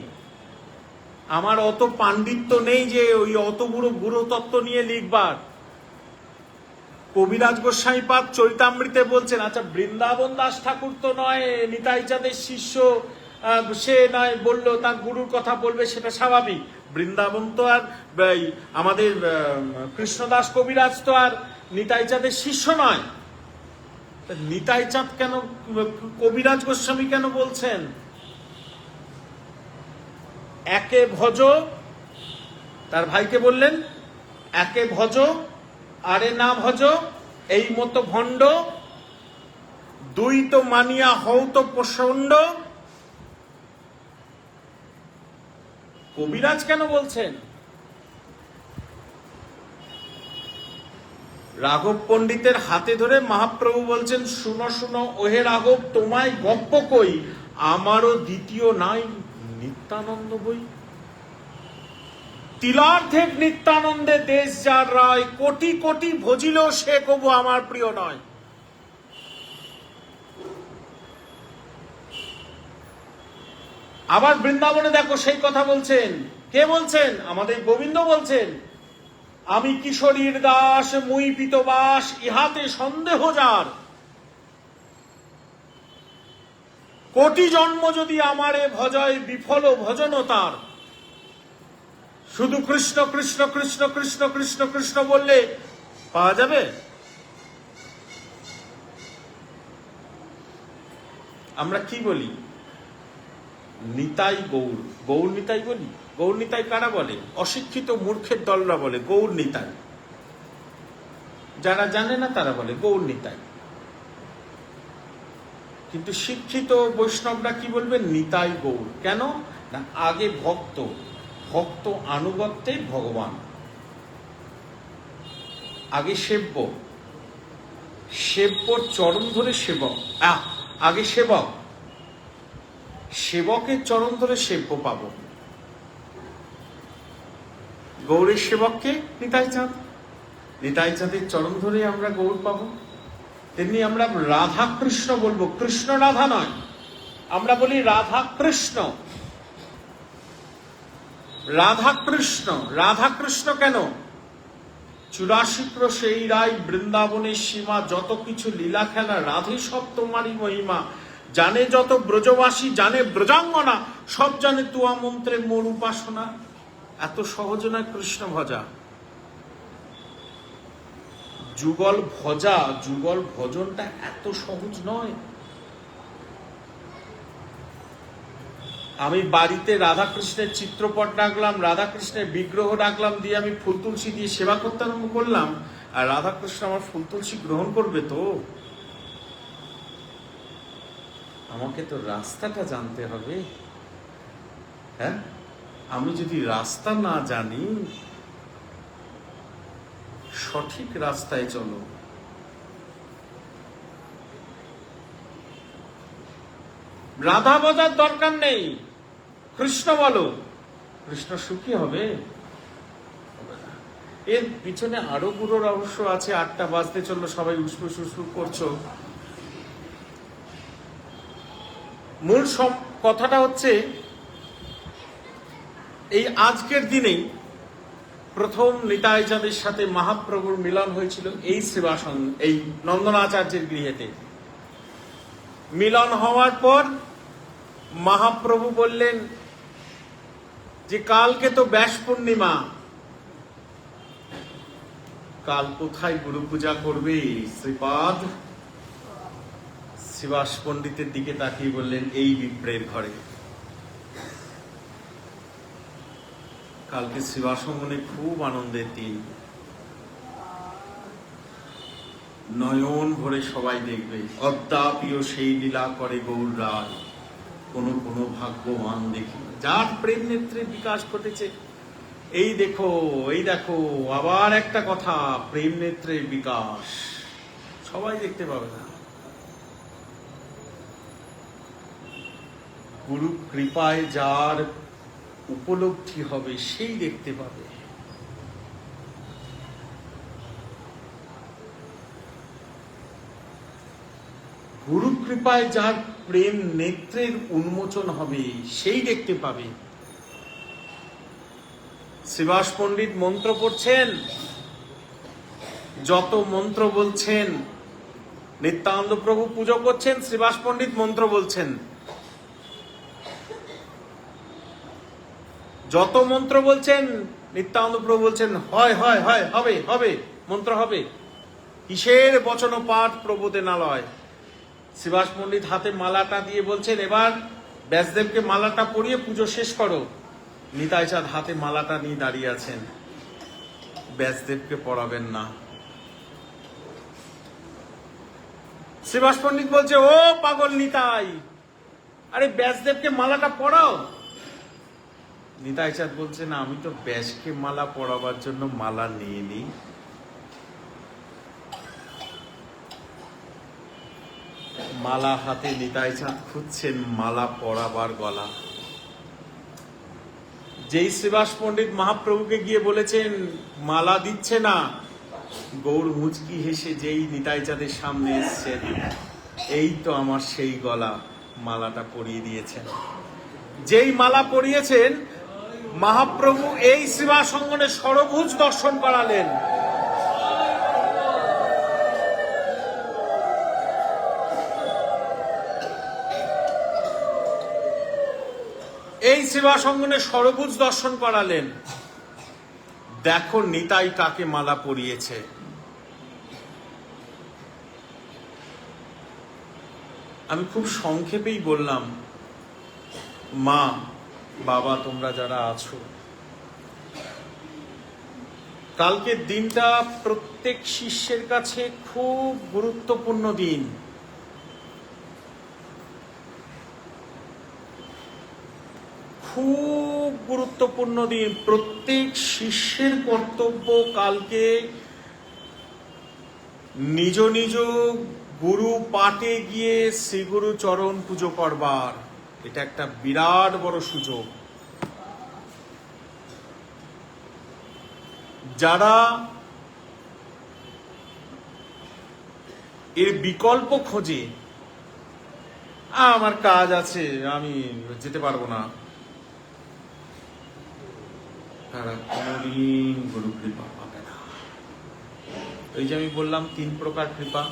আমার অত পাণ্ডিত্য নেই যে ওই অত বুড়ো তত্ত্ব নিয়ে লিখবার। কবিরাজ গোস্বামী পাদ চরিতামৃতে বলছেন, আচ্ছা বৃন্দাবন দাস ঠাকুর তো নয় নিতাই চাঁদের শিষ্য, সে নয় বললো তার গুরুর কথা বলবে, সেটা স্বাভাবিক। বৃন্দাবন তো আর আমাদের কৃষ্ণদাস কবিরাজ তো আর নিতাই চাঁদের শিষ্য নয়। নিতাই চাঁদ কেন, কবিরাজ গোস্বামী কেন বলছেন একে ভজ, তার ভাইকে বললেন একে ভজ আরে না ভজ, এই মতো ভণ্ড, দুই তো মানিয়া হও তো প্রচণ্ড। কবিরাজ কেন বলছেন? রাঘব পণ্ডিতের হাতে ধরে মহাপ্রভু বলছেন, শুনো শুনো ওহে রাঘব, তোমায় গপ্প কই, আমারও দ্বিতীয় নাই নিত্যানন্দ বই। তিলার্ধেক নিত্যানন্দে দেশ যার রায়, কোটি কোটি ভজিল সে কবু আমার প্রিয় নয়। আবার বৃন্দাবনে দেখো সেই কথা বলছেন। কে বলছেন? আমাদের গোবিন্দ বলছেন, আমি কিশোরীর দাস মুই পিতবাস, ইহাতে সন্দেহ যার, কোটি জন্ম যদি আমারে ভজয়, বিফল ভজন তার। শুধু কৃষ্ণ কৃষ্ণ কৃষ্ণ কৃষ্ণ কৃষ্ণ কৃষ্ণ বললে পাওয়া যাবে? আমরা কি বলি? নিতাই গৌর, গৌর নিতাই বলি। গৌর নিতাই কারা বলে? অশিক্ষিত মূর্খের দলরা বলে গৌর নিতাই। যারা জানে না তারা বলে গৌর নিতাই। কিন্তু শিক্ষিত বৈষ্ণবরা কি বলবে? নিতাই গৌর। কেন না, আগে ভক্ত, ভক্ত আনুগত্যে ভগবান, আগে সেব্য, সেব্যর চরণ ধরে সেবক, আগে সেবক, সেবকের চরণ ধরে সেব্য পাব। গৌরের সেবককে নিতাই চাঁদ, নিতাই চাঁদের চরণ ধরে আমরা গৌর পাব। তেমনি আমরা রাধা কৃষ্ণ বলবো, কৃষ্ণ রাধা নয়, আমরা বলি রাধা কৃষ্ণ। রাধা কৃষ্ণ, রাধা কৃষ্ণ কেন? 84 ক্রোশ এই রায়, বৃন্দাবনের সীমা, যত কিছু লীলা খেলা, রাধে সব তোমারই মহিমা। জানে যত ব্রজবাসী, জানে ব্রজাঙ্গনা, সব জানে তুয়া মন্ত্রে মোর উপাসনা। এত সহজ নয় কৃষ্ণ ভজা। যুগল ভজা, যুগল ভজনটা এত সহজ নয়। আমি বাড়িতে রাধা কৃষ্ণের চিত্রপট রাখলাম, রাধা কৃষ্ণের বিগ্রহ রাখলাম, দিয়ে আমি ফুল তুলসী দিয়ে সেবা করতে আরম্ভ করলাম, আর রাধা কৃষ্ণ আমার ফুল তুলসী গ্রহণ করবে? তো আমাকে তো রাস্তাটা জানতে হবে। হ্যাঁ, আমি যদি রাস্তা না জানি, সঠিক রাস্তায় চলো। রাধা বাজার দরকার নেই, কৃষ্ণ বলো, কৃষ্ণ সুখী হবে? এর পিছনে আরো গুরু রহস্য আছে। 8টা বাজতে চললো, সবাই উসফুস উসফুস করছো। মূল কথাটা হচ্ছে এই আজকের দিনেই প্রথম নিতাই চাঁদের সাথে মহাপ্রভুর মিলন হয়েছিল এই শ্রীবাসন, এই নন্দনাচার্যের গৃহেতে। মিলন হওয়ার পর মহাপ্রভু বললেন যে কালকে তো ব্যাস পূর্ণিমা, কাল কোথায় গুরু পূজা করবে শ্রীপাদ? শ্রীবাস পণ্ডিতের দিকে তাকিয়ে বললেন এই বিপ্রের ঘরে। কালকে শ্রীবাসমনে খুব আনন্দের দিন, নয়ন ভরে সবাই দেখবে। অদ্যাপিও সেই লীলা করে গৌর রায়, কোন কোন ভাগ্যবান দেখি যার প্রেম নেত্রে বিকাশ ঘটেছে। এই দেখো, এই দেখো, আবার একটা কথা, প্রেম নেত্রে বিকাশ সবাই দেখতে পাবে না, গুরু কৃপায় যার উপলব্ধি হবে সেই দেখতে পাবে। গুরু কৃপায় যার প্রেম নেত্রের উন্মোচন হবে সেই দেখতে পাবে। শ্রীবাস পণ্ডিত মন্ত্র পড়ছেন, যত মন্ত্র বলছেন, নিত্যানন্দ প্রভু পুজো করছেন, শ্রীবাস পণ্ডিত মন্ত্র বলছেন। যত মন্ত্র বলছেন নিত্যানন্দ প্রভু বলছেন হয় হয় হয়, হবে হবে, মন্ত্র হবে। কিসের বচন পাঠ প্রভুতে নালয়। শ্রীবাস পণ্ডিত হাতে মালাটা দিয়ে বলছেন এবার ব্যাসদেবকে মালাটা পরিয়ে পুজো শেষ করো। নিতাই চাঁদ হাতে মালাটা নিয়ে দাঁড়িয়ে আছেন, ব্যাসদেবকে পড়াবেন না। শ্রীবাস পণ্ডিত বলছে ও পাগল নিতাই, আরে ব্যাসদেবকে মালাটা পড়াও। নিতাই চাঁদ বলছে না, আমি তো ব্যাসকে মালা পড়াবার জন্য মালা নিয়ে নি। মালা হাতে নিতাই চাঁদ খুঁজছেন মালা পড়াবার গলা। যেই শ্রীবাস পণ্ডিত মহাপ্রভুকে গিয়ে বলেছেন মালা দিচ্ছে না, গৌর মুচকি হেসে যেই নিতাই চাঁদের সামনে এসছেন, এই তো আমার সেই গলা, মালাটা পরিয়ে দিয়েছেন। যেই মালা পরিয়েছেন মহাপ্রভু এই শ্রীবাস অঙ্গনে ষড়ভুজ দর্শন করালেন। এই শ্রীবাস অঙ্গনে ষড়ভুজ দর্শন করালেন। দেখো নিতাই কাকে মালা পরিয়েছে। আমি খুব সংক্ষেপেই বললাম, মা বাবা তোমরা যারা আছো, কালকের দিনটা প্রত্যেক শিষ্যের কাছে খুব গুরুত্বপূর্ণ দিন। খুব গুরুত্বপূর্ণ দিন। প্রত্যেক শিষ্যের কর্তব্য কালকে নিজ নিজ গুরু পাটে গিয়ে শ্রীগুরু চরণ পুজো করবার। এটা একটা বিরাট বড় সুযোগ। যারা এর বিকল্প খোঁজে, আমার কাজ আছে আমি যেতে পারবো না, তারা কোনদিন গুরু কৃপা পাবে না। ওই যে আমি বললাম 3 প্রকার কৃপা।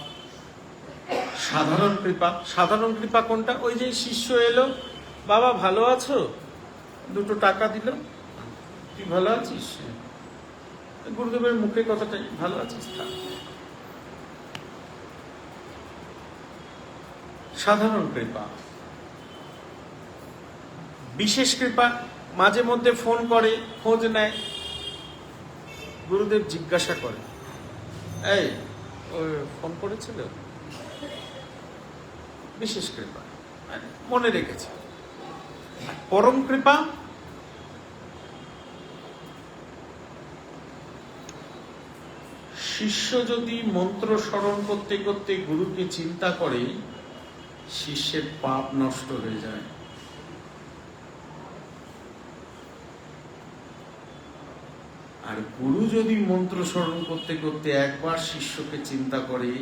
সাধারণ কৃপা। সাধারণ কৃপা কোনটা? ওই যে শিষ্য এলো, বাবা ভালো আছো, 2 টাকা দিল, তুই ভালো আছিস, গুরুদেবের মুখে কথাটাই ভালো আছিস থাক। সাধারণ কৃপা। বিশেষ কৃপা, মাঝে মধ্যে ফোন করে, খোঁজ নেয়, গুরুদেব জিজ্ঞাসা করে এই ফোন করেছিল, বিশেষ কৃপা, মনে রেখেছে। পরম কৃপা, শিষ্য যদি মন্ত্র স্মরণ করতে করতে গুরুকে চিন্তা করে, শিষ্যের পাপ নষ্ট হয়ে যায়। আর গুরু যদি মন্ত্র স্মরণ করতে করতে একবার শিষ্যকে চিন্তা করে,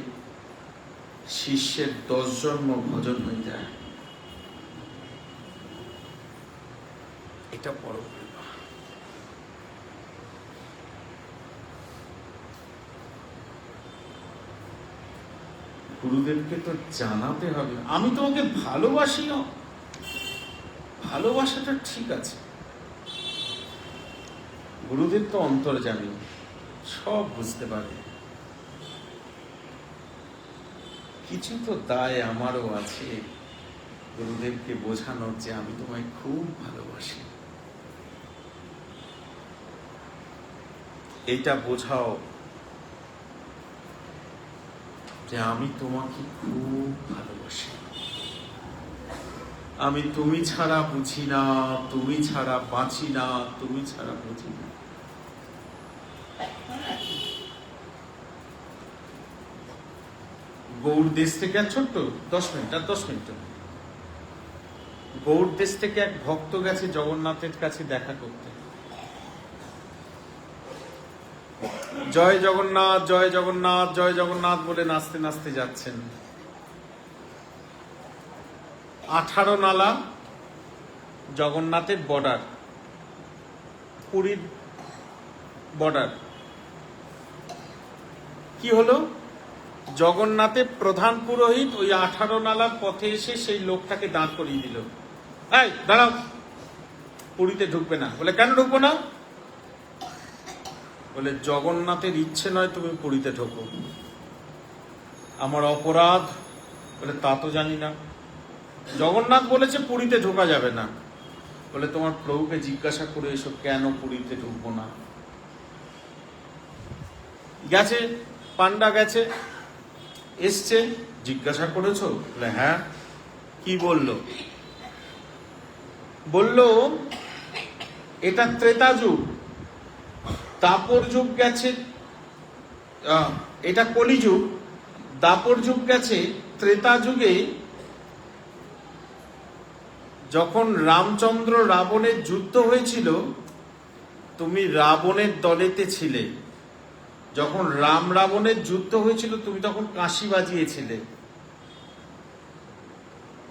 শিষ্যের 10 জন্ম ভজন হয়ে যায়। এটা বড় কৃপা। গুরুদেবকে তো জানাতে হবে আমি তোমাকে ভালোবাসি। ভালোবাসাটা ঠিক আছে, গুরুদেব তো অন্তর্যামী, সব বুঝতে পারে। কিছু তো দায় আমারও আছে গুরুদেবকে বোঝানোর যে আমি তোমায় খুব ভালোবাসি। এটা বোঝাও যে আমি তোমাকে খুব ভালোবাসি, আমি তুমি ছাড়া বুঝি না, তুমি ছাড়া বাঁচি না, তুমি ছাড়া বুঝি না। গৌড় দেশ থেকে ছোট্ট 10 মিনিট আর 10 মিনিট গৌড় দেশ থেকে এক ভক্ত গেছে জগন্নাথের কাছে দেখা করতে। জয় জগন্নাথ, জয় জগন্নাথ, জয় জগন্নাথ বলে নাচতে নাচতে যাচ্ছেন। 18 নালা জগন্নাথের বর্ডার, পুরীর বর্ডার। কি হলো, জগন্নাথের প্রধান পুরোহিত ওই 18 নালার পথে এসে সেই লোকটাকে দাঁড় করিয়ে দিল। এই দাঁড়াও, পুরীতে ঢুকবে না। বলে কেন ঢুকবো না? বলে জগন্নাথের ইচ্ছে নয় তুমি পুরীতে ঢোকো। আমার অপরাধ? বলে তা তো জানি না, জগন্নাথ বলেছে পুরীতে ঢোকা যাবে না। বলে তোমার প্রভুকে জিজ্ঞাসা করে এসো কেন পুরীতে ঢুকবো না। গেছে, পান্ডা গেছে, এসছে, জিজ্ঞাসা করেছো? বলে হ্যাঁ। কি বললো? বললো এটা ত্রেতা যুগ, দাপর যুগ গেছে, এটা কলিযুগ, দাপর যুগ গেছে। ত্রেতা যুগে যখন রামচন্দ্র রাবণের যুদ্ধ হয়েছিল তুমি রাবণের দলেতে ছিলে। যখন রাম রাবণের যুদ্ধ হয়েছিল তুমি তখন কাশি বাজিয়েছিলে।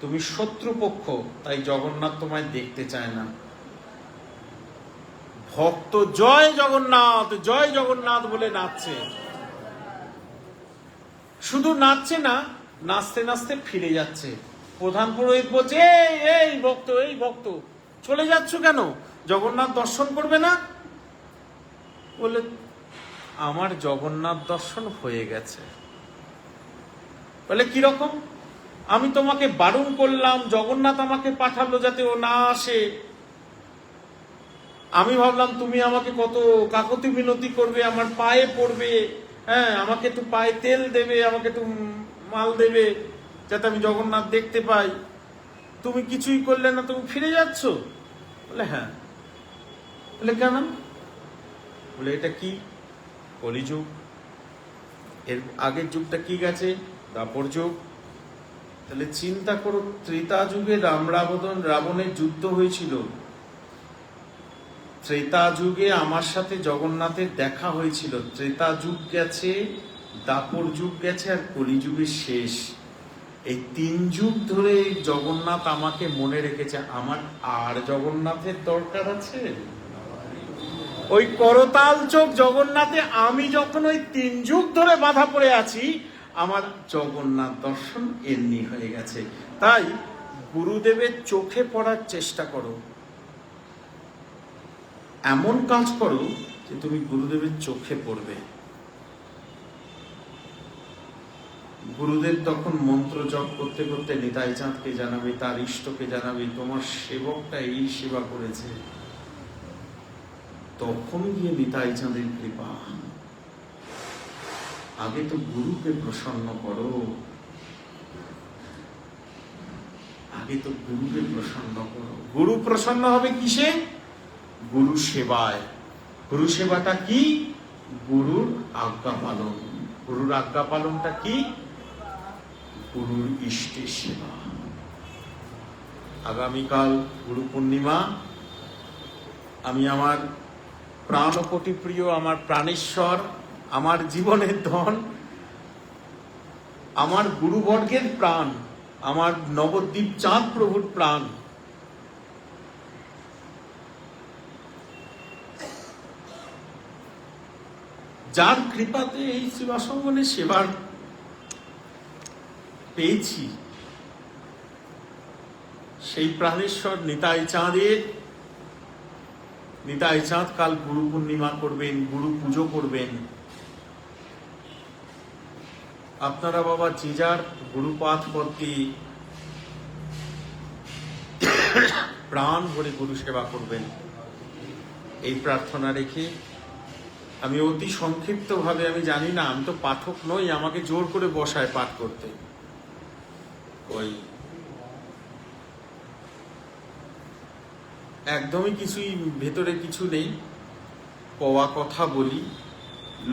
তুমি শত্রুপক্ষ, তাই জগন্নাথ তোমায় দেখতে চায় না। ভক্ত জয় জগন্নাথ, জয় জগন্নাথ বলে নাচছে। শুধু নাচছে না, নাচতে নাচতে ফিরে যাচ্ছে। প্রধান পুরোহিত বলছে এই ভক্ত, এই ভক্ত চলে যাচ্ছ কেন? জগন্নাথ দর্শন করবে না? বলে আমার জগন্নাথ দর্শন হয়ে গেছে। বলে কিরকম? আমি তোমাকে বারণ করলাম, জগন্নাথ আমাকে পাঠালো যাতে ও না আসে। আমি ভাবলাম তুমি আমাকে কত কাকতি মিনতি করবে, আমার পায়ে পড়বে, হ্যাঁ আমাকে একটু পায়ে তেল দেবে, আমাকে একটু মাল দেবে যাতে আমি জগন্নাথ দেখতে পাই। তুমি কিছুই করলে না, তুমি ফিরে যাচ্ছ। বলে হ্যাঁ। বলে কেন? বলে এটা কি? কলিযুগ। এর আগের যুগটা কি গেছে? দাপর যুগ। তাহলে চিন্তা করো, ত্রেতা যুগে রাবণের যুদ্ধ হয়েছিল। ত্রেতা যুগে আমার সাথে জগন্নাথের দেখা হয়েছিল। ত্রেতা যুগ গেছে, দাপর যুগ গেছে, আর কলিযুগের শেষ। এই 3 যুগ ধরে জগন্নাথ আমাকে মনে রেখেছে। আমার আর জগন্নাথের দরকার আছে? ওই করতাল চোখ জগন্নাথে আমি যখন ওই 3 যুগ ধরে বাধা পড়ে আছি, আমার জগন্নাথ দর্শন এমনি হয়ে গেছে। তাই গুরুদেবের চোখে পড়ার চেষ্টা করো, এমন কাজ করো যে তুমি গুরুদেবের চোখে পড়বে। গুরুদেব তখন মন্ত্র জপ করতে করতে নিতাই চাঁদকে জানাবে, তার ইষ্টকে জানাবে তোমার সেবকটা এই সেবা করেছে। তখন গিয়ে নিতাই চাঁদের কৃপা। আগে তো গুরুকে প্রসন্ন করো, আগে তো গুরুকে প্রসন্ন করো। গুরু প্রসন্ন হবে কিসে? গুরু সেবায়। গুরু সেবাটা কি? গুরুর আজ্ঞা পালন। গুরুর আজ্ঞা পালনটা কি? গুরুর ইষ্টের সেবা। আগামীকাল গুরু পূর্ণিমা। আমি আমার প্রাণকোটি প্রিয়, আমার প্রাণেশ্বর, আমার জীবনের ধন, আমার গুরুবর্গের প্রাণ, আমার নবদ্বীপ চাঁদ প্রভুর প্রাণ, যার কৃপাতে এই সেবাসঙ্গনে সেবার পেয়েছি, সেই প্রাণেশ্বর নিতাই চাঁদ কাল গুরু পূর্ণিমা করবেন, গুরু পুজো করবেন। আপনারা বাবা যে যার গুরুপাঠ পথে প্রাণ ভরে গুরু সেবা করবেন, এই প্রার্থনা রেখে আমি অতি সংক্ষিপ্ত ভাবে, আমি জানি না, আমি তো পাঠক নই, আমাকে জোর করে বসায় পাঠ করতে, ওই একদমই কিছুই ভেতরে কিছু নেই, কওয়া কথা বলি,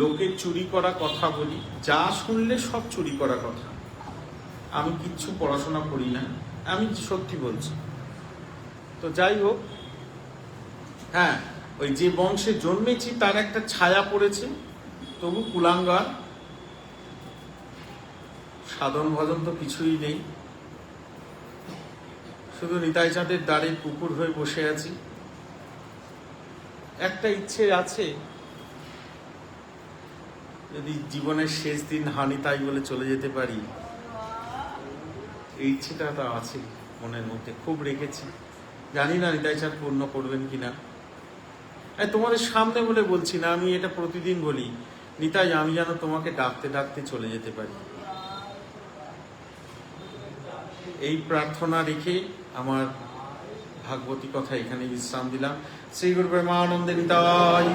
লোকের চুরি করা কথা বলি, যা শুনলে সব চুরি করা কথা। আমি কিচ্ছু পড়াশোনা করি না, আমি সত্যি বলছি। তো যাই হোক, হ্যাঁ, ওই যে বংশে জন্মেছি তার একটা ছায়া পড়েছে, তবু কুলাঙ্গার, সাধন ভজন তো কিছুই নেই, শুধু নিতাই চাঁদের দ্বারে কুকুর হয়ে বসে আছি। একটা ইচ্ছে আছে, যদি জীবনের শেষ দিন হানি তাই বলে চলে যেতে পারি, এই ইচ্ছেটা তো আছে মনের মধ্যে, খুব রেখেছি। জানি না নিতাই চাঁদ পূর্ণ করবেন কিনা। তোমাদের সামনে বলে বলছি না, আমি এটা প্রতিদিন বলি, নিতাই আমি যেন তোমাকে ডাকতে ডাকতে চলে যেতে পারি। এই প্রার্থনা রেখে আমার ভাগবতী কথা এখানে বিশ্রাম দিলাম। শ্রী গুরু ব্রহ্মানন্দে নিতাই।